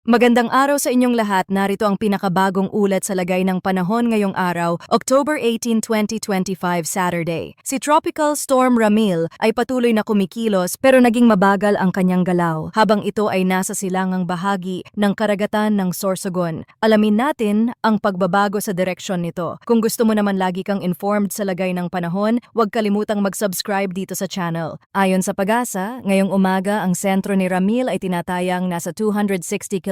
Magandang araw sa inyong lahat. Narito ang pinakabagong ulat sa lagay ng panahon ngayong araw, October 18, 2025, Saturday. Si Tropical Storm Ramil ay patuloy na kumikilos pero naging mabagal ang kanyang galaw habang ito ay nasa silangang bahagi ng karagatan ng Sorsogon. Alamin natin ang pagbabago sa direksyon nito. Kung gusto mo naman lagi kang informed sa lagay ng panahon, huwag kalimutang mag-subscribe dito sa channel. Ayon sa Pag-asa, ngayong umaga ang sentro ni Ramil ay tinatayang nasa 260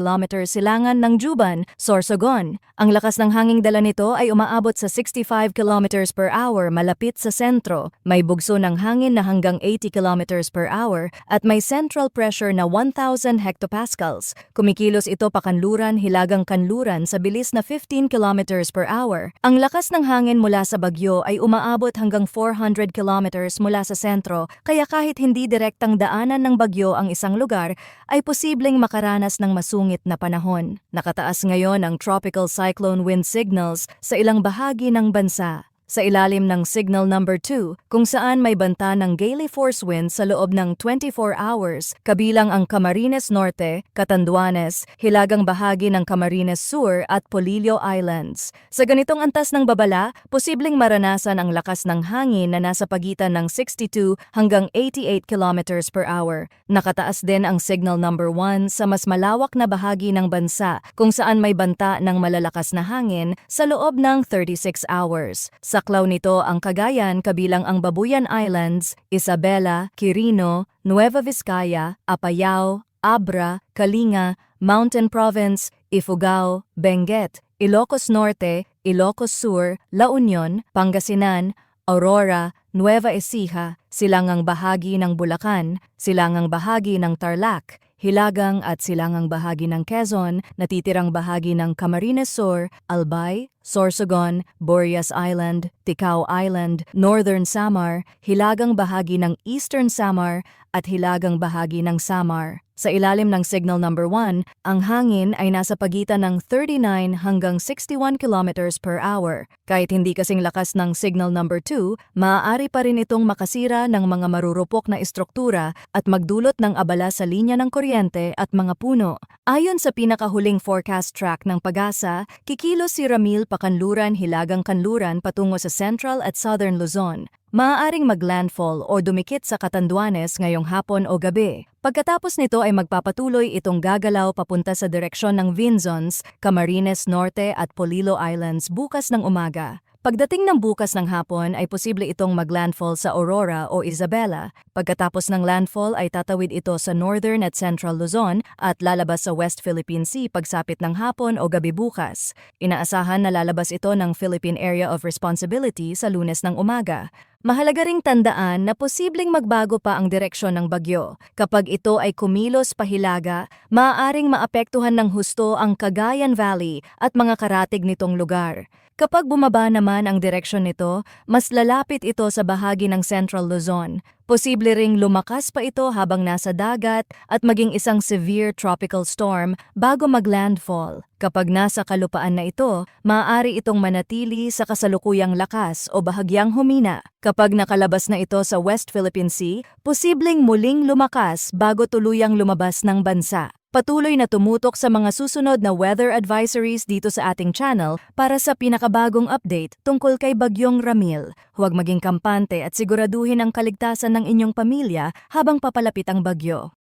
kilometers silangan ng Juban, Sorsogon. Ang lakas ng hanging dala nito ay umaabot sa 65 kilometers per hour malapit sa sentro. May bugso ng hangin na hanggang 80 kilometers per hour at may central pressure na 1,000 hectopascals. Kumikilos ito pakanluran hilagang kanluran sa bilis na 15 kilometers per hour. Ang lakas ng hangin mula sa bagyo ay umaabot hanggang 400 kilometers mula sa sentro, kaya kahit hindi direktang daanan ng bagyo ang isang lugar, ay posibleng makaranas ng masungit na panahon. Nakataas ngayon ang tropical cyclone wind signals sa ilang bahagi ng bansa. Sa ilalim ng signal number 2, kung saan may banta ng gale force wind sa loob ng 24 hours, kabilang ang Camarines Norte, Catanduanes, hilagang bahagi ng Camarines Sur at Polillo Islands. Sa ganitong antas ng babala, posibleng maranasan ang lakas ng hangin na nasa pagitan ng 62 hanggang 88 kilometers per hour. Nakataas din ang signal number 1 sa mas malawak na bahagi ng bansa, kung saan may banta ng malalakas na hangin sa loob ng 36 hours. Saklaw nito ang Cagayan kabilang ang Babuyan Islands, Isabela, Quirino, Nueva Vizcaya, Apayao, Abra, Kalinga, Mountain Province, Ifugao, Benguet, Ilocos Norte, Ilocos Sur, La Union, Pangasinan, Aurora, Nueva Ecija, silangang bahagi ng Bulacan, silangang bahagi ng Tarlac, hilagang at silangang bahagi ng Quezon, natitirang bahagi ng Camarines Sur, Albay, Sorsogon, Boreas Island, Ticao Island, Northern Samar, hilagang bahagi ng Eastern Samar at hilagang bahagi ng Samar. Sa ilalim ng signal number 1, ang hangin ay nasa pagitan ng 39 hanggang 61 kilometers per hour. Kahit hindi kasing lakas ng signal number 2, maaari pa rin itong makasira ng mga marurupok na estruktura at magdulot ng abala sa linya ng kuryente at mga puno. Ayon sa pinakahuling forecast track ng Pag-asa, kikilos si Ramil pakanluran hilagang kanluran patungo sa Central at Southern Luzon. Maaaring maglandfall o dumikit sa Catanduanes ngayong hapon o gabi. Pagkatapos nito ay magpapatuloy itong gagalaw papunta sa direksyon ng Vinzons, Camarines Norte at Polillo Islands bukas ng umaga. Pagdating ng bukas ng hapon ay posible itong maglandfall sa Aurora o Isabela. Pagkatapos ng landfall ay tatawid ito sa Northern at Central Luzon at lalabas sa West Philippine Sea pagsapit ng hapon o gabi bukas. Inaasahan na lalabas ito ng Philippine Area of Responsibility sa Lunes ng umaga. Mahalaga ring tandaan na posibleng magbago pa ang direksyon ng bagyo. Kapag ito ay kumilos pahilaga, maaaring maapektuhan ng husto ang Cagayan Valley at mga karatig nitong lugar. Kapag bumaba naman ang direksyon nito, mas lalapit ito sa bahagi ng Central Luzon. Posible ring lumakas pa ito habang nasa dagat at maging isang severe tropical storm bago maglandfall. Kapag nasa kalupaan na ito, maaari itong manatili sa kasalukuyang lakas o bahagyang humina. Kapag nakalabas na ito sa West Philippine Sea, posibleng muling lumakas bago tuluyang lumabas ng bansa. Patuloy na tumutok sa mga susunod na weather advisories dito sa ating channel para sa pinakabagong update tungkol kay Bagyong Ramil. Huwag maging kampante at siguraduhin ang kaligtasan ng inyong pamilya habang papalapit ang bagyo.